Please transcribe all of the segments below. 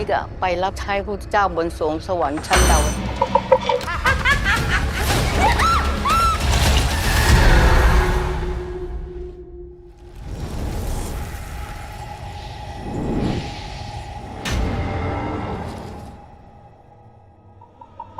นิกอะไปรับใช้พระเจ้าบนสวงสวรรค์ชั้นดาว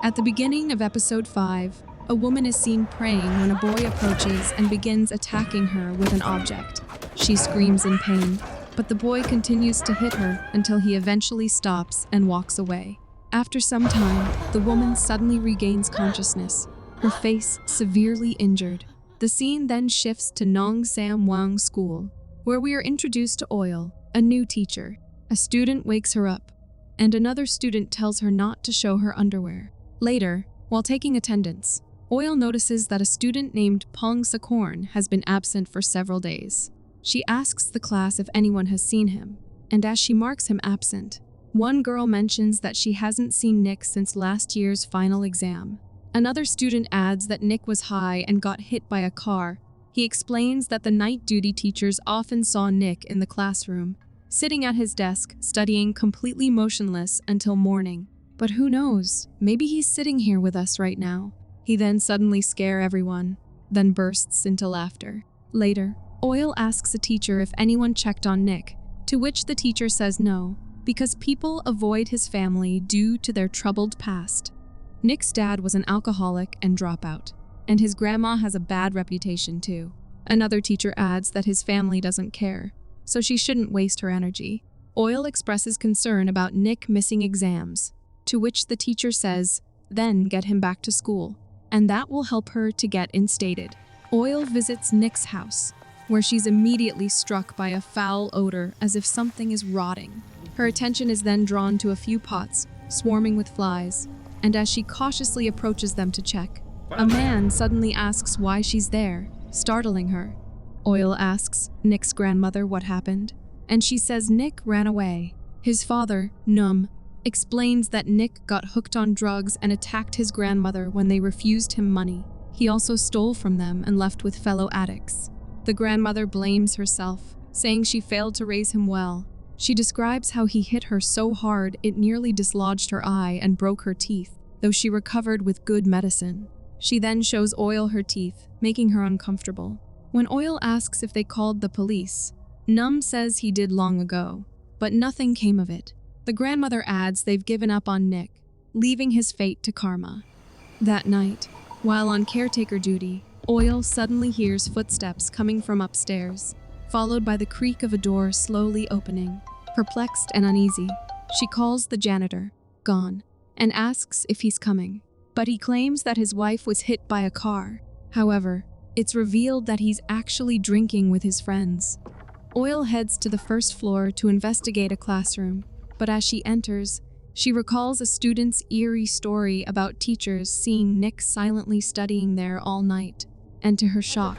At the beginning of episode 5, a woman is seen praying when a boy approaches and begins attacking her with an object. She screams in pain, but the boy continues to hit her until he eventually stops and walks away. After some time, the woman suddenly regains consciousness, her face severely injured. The scene then shifts to Nong Sam Wang School, where we are introduced to Oil, a new teacher. A student wakes her up, and another student tells her not to show her underwear. Later, while taking attendance, Oil notices that a student named Pong Sakorn has been absent for several days. She asks the class if anyone has seen him, and as she marks him absent, one girl mentions that she hasn't seen Nick since last year's final exam. Another student adds that Nick was high and got hit by a car. He explains that the night duty teachers often saw Nick in the classroom, sitting at his desk, studying completely motionless until morning. But who knows, maybe he's sitting here with us right now. He then suddenly scares everyone, then bursts into laughter. Later, Oil asks a teacher if anyone checked on Nick, to which the teacher says no, because people avoid his family due to their troubled past. Nick's dad was an alcoholic and dropout, and his grandma has a bad reputation too. Another teacher adds that his family doesn't care, so she shouldn't waste her energy. Oil expresses concern about Nick missing exams, to which the teacher says, then get him back to school, and that will help her to get instated. Oil visits Nick's house, where she's immediately struck by a foul odor as if something is rotting. Her attention is then drawn to a few pots, swarming with flies, and as she cautiously approaches them to check, a man suddenly asks why she's there, startling her. Oil asks Nick's grandmother what happened, and she says Nick ran away. His father, Num, explains that Nick got hooked on drugs and attacked his grandmother when they refused him money. He also stole from them and left with fellow addicts. The grandmother blames herself, saying she failed to raise him well. She describes how he hit her so hard it nearly dislodged her eye and broke her teeth, though she recovered with good medicine. She then shows Oil her teeth, making her uncomfortable. When Oil asks if they called the police, Num says he did long ago, but nothing came of it. The grandmother adds they've given up on Nick, leaving his fate to karma. That night, while on caretaker duty, Oil suddenly hears footsteps coming from upstairs, followed by the creak of a door slowly opening. Perplexed and uneasy, she calls the janitor, Gone, and asks if he's coming. But he claims that his wife was hit by a car. However, it's revealed that he's actually drinking with his friends. Oil heads to the first floor to investigate a classroom, but as she enters, she recalls a student's eerie story about teachers seeing Nick silently studying there all night. And to her shock,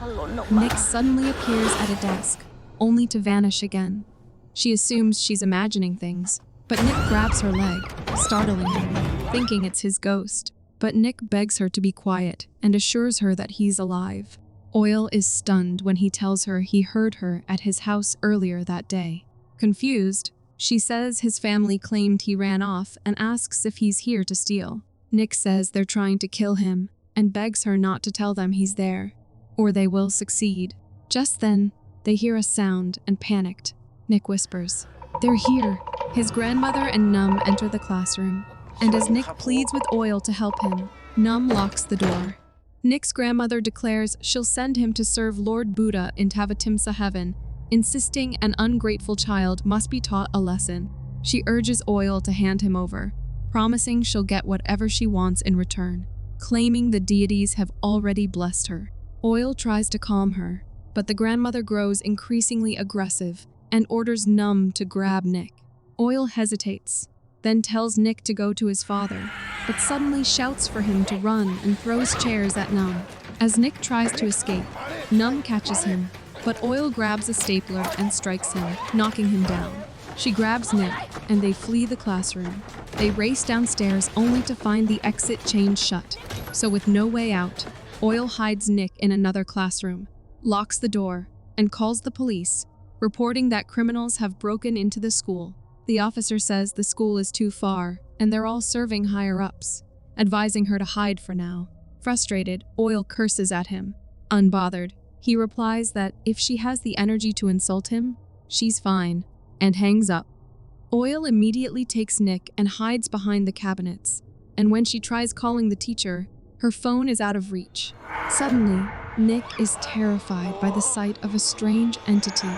Nick suddenly appears at a desk, only to vanish again. She assumes she's imagining things, but Nick grabs her leg, startling her, thinking it's his ghost. But Nick begs her to be quiet and assures her that he's alive. Oil is stunned when he tells her he heard her at his house earlier that day. Confused, she says his family claimed he ran off and asks if he's here to steal. Nick says they're trying to kill him and begs her not to tell them he's there, or they will succeed. Just then, they hear a sound and panicked. Nick whispers, "They're here." His grandmother and Num enter the classroom, and as Nick pleads with Oil to help him, Num locks the door. Nick's grandmother declares she'll send him to serve Lord Buddha in Tavatimsa heaven, insisting an ungrateful child must be taught a lesson. She urges Oil to hand him over, promising she'll get whatever she wants in return, claiming the deities have already blessed her. Oil tries to calm her, but the grandmother grows increasingly aggressive and orders Num to grab Nick. Oil hesitates, then tells Nick to go to his father, but suddenly shouts for him to run and throws chairs at Num. As Nick tries to escape, Num catches him, but Oil grabs a stapler and strikes him, knocking him down. She grabs Nick, and they flee the classroom. They race downstairs only to find the exit chained shut. So with no way out, Oil hides Nick in another classroom, locks the door, and calls the police, reporting that criminals have broken into the school. The officer says the school is too far, and they're all serving higher-ups, advising her to hide for now. Frustrated, Oil curses at him. Unbothered, he replies that if she has the energy to insult him, she's fine, and hangs up. Oil immediately takes Nick and hides behind the cabinets, and when she tries calling the teacher, her phone is out of reach. Suddenly, Nick is terrified by the sight of a strange entity,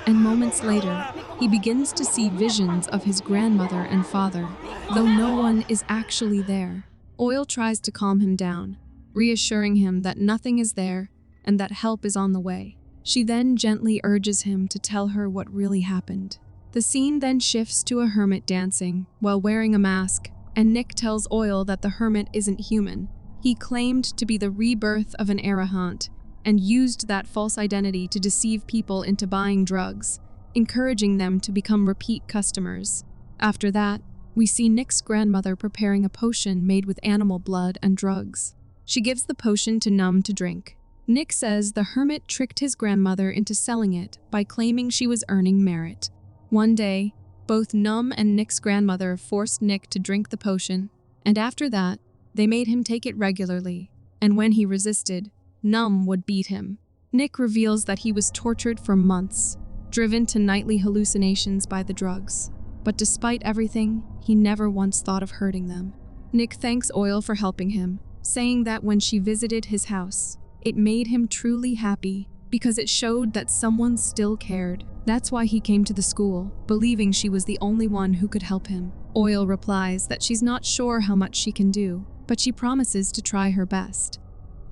and moments later, he begins to see visions of his grandmother and father, though no one is actually there. Oil tries to calm him down, reassuring him that nothing is there and that help is on the way. She then gently urges him to tell her what really happened. The scene then shifts to a hermit dancing while wearing a mask, and Nick tells Oil that the hermit isn't human. He claimed to be the rebirth of an errant and used that false identity to deceive people into buying drugs, encouraging them to become repeat customers. After that, we see Nick's grandmother preparing a potion made with animal blood and drugs. She gives the potion to Numb to drink. Nick says the hermit tricked his grandmother into selling it by claiming she was earning merit. One day, both Numb and Nick's grandmother forced Nick to drink the potion, and after that, they made him take it regularly, and when he resisted, Numb would beat him. Nick reveals that he was tortured for months, driven to nightly hallucinations by the drugs. But despite everything, he never once thought of hurting them. Nick thanks Oil for helping him, saying that when she visited his house, it made him truly happy because it showed that someone still cared. That's why he came to the school, believing she was the only one who could help him. Oil replies that she's not sure how much she can do, but she promises to try her best.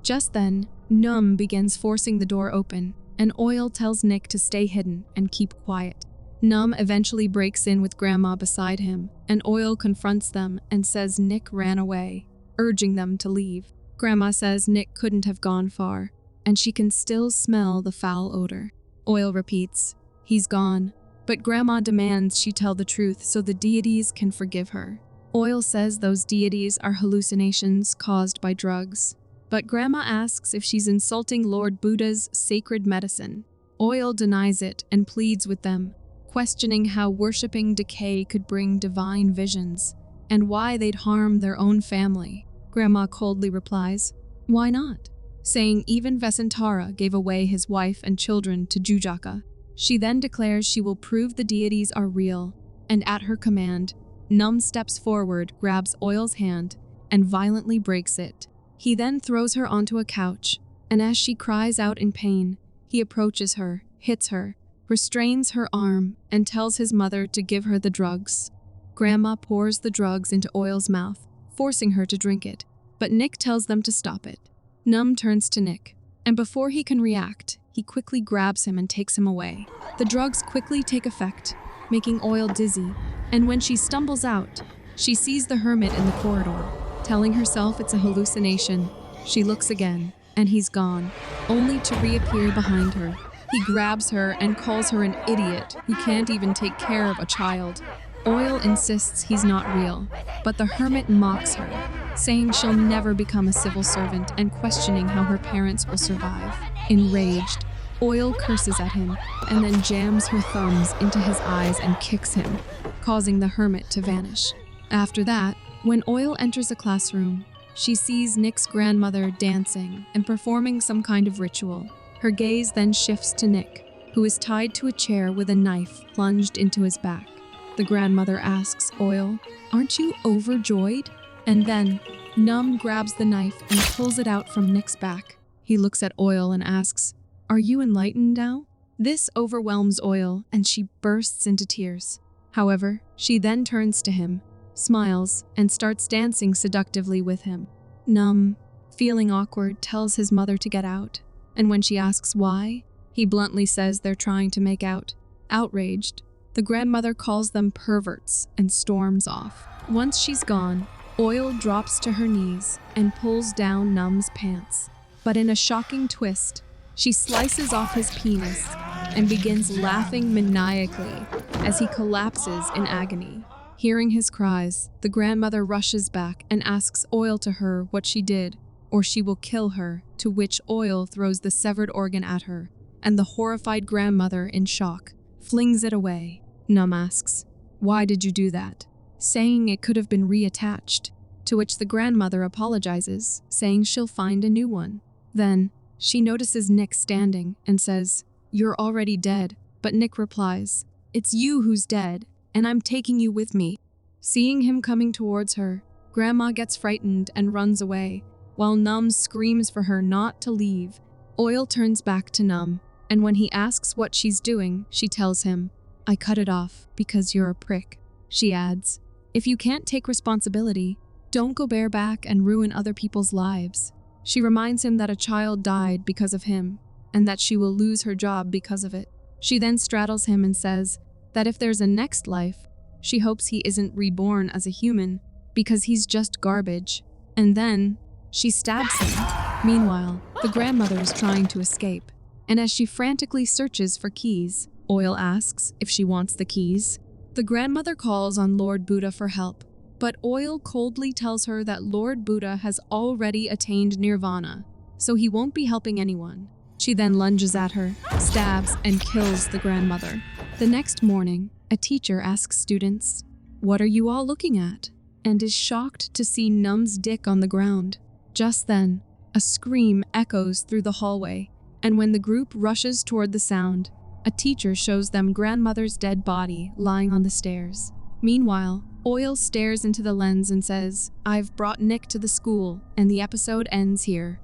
Just then, Numb begins forcing the door open, and Oil tells Nick to stay hidden and keep quiet. Numb eventually breaks in with Grandma beside him, and Oil confronts them and says Nick ran away, urging them to leave. Grandma says Nick couldn't have gone far, and she can still smell the foul odor. Oil repeats, he's gone, but Grandma demands she tell the truth so the deities can forgive her. Oil says those deities are hallucinations caused by drugs, but Grandma asks if she's insulting Lord Buddha's sacred medicine. Oil denies it and pleads with them, questioning how worshipping decay could bring divine visions, and why they'd harm their own family. Grandma coldly replies, why not? Saying even Vesantara gave away his wife and children to Jujaka. She then declares she will prove the deities are real, and at her command, Numb steps forward, grabs Oil's hand, and violently breaks it. He then throws her onto a couch, and as she cries out in pain, he approaches her, hits her, restrains her arm, and tells his mother to give her the drugs. Grandma pours the drugs into Oil's mouth, forcing her to drink it, but Nick tells them to stop it. Numb turns to Nick, and before he can react, he quickly grabs him and takes him away. The drugs quickly take effect, making Oil dizzy, and when she stumbles out, she sees the hermit in the corridor. Telling herself it's a hallucination, she looks again, and he's gone, only to reappear behind her. He grabs her and calls her an idiot who can't even take care of a child. Oil insists he's not real, but the hermit mocks her, saying she'll never become a civil servant and questioning how her parents will survive. Enraged, Oil curses at him and then jams her thumbs into his eyes and kicks him, causing the hermit to vanish. After that, when Oil enters a classroom, she sees Nick's grandmother dancing and performing some kind of ritual. Her gaze then shifts to Nick, who is tied to a chair with a knife plunged into his back. The grandmother asks Oil, aren't you overjoyed? And then, Numb grabs the knife and pulls it out from Nick's back. He looks at Oil and asks, are you enlightened now? This overwhelms Oil and she bursts into tears. However, she then turns to him, smiles, and starts dancing seductively with him. Numb, feeling awkward, tells his mother to get out, and when she asks why, he bluntly says they're trying to make out. Outraged, the grandmother calls them perverts and storms off. Once she's gone, Oil drops to her knees and pulls down Numb's pants. But in a shocking twist, she slices off his penis and begins laughing maniacally as he collapses in agony. Hearing his cries, the grandmother rushes back and asks Oil to her what she did, or she will kill her, to which Oil throws the severed organ at her, and the horrified grandmother, in shock, flings it away. Numb asks, "Why did you do that?" saying it could have been reattached, to which the grandmother apologizes, saying she'll find a new one. Then, she notices Nick standing and says, "You're already dead," but Nick replies, "It's you who's dead, and I'm taking you with me." Seeing him coming towards her, Grandma gets frightened and runs away, while Num screams for her not to leave. Oil turns back to Num, and when he asks what she's doing, she tells him, "I cut it off because you're a prick." She adds, "If you can't take responsibility, don't go bareback and ruin other people's lives." She reminds him that a child died because of him, and that she will lose her job because of it. She then straddles him and says that if there's a next life, she hopes he isn't reborn as a human, because he's just garbage. And then, she stabs him. Meanwhile, the grandmother is trying to escape, and as she frantically searches for keys, Oil asks if she wants the keys. The grandmother calls on Lord Buddha for help, but Oil coldly tells her that Lord Buddha has already attained nirvana, so he won't be helping anyone. She then lunges at her, stabs, and kills the grandmother. The next morning, a teacher asks students, "What are you all looking at?" and is shocked to see Num's dick on the ground. Just then, a scream echoes through the hallway, and when the group rushes toward the sound, a teacher shows them grandmother's dead body lying on the stairs. Meanwhile, Oil stares into the lens and says, "I've brought Nick to the school," and the episode ends here.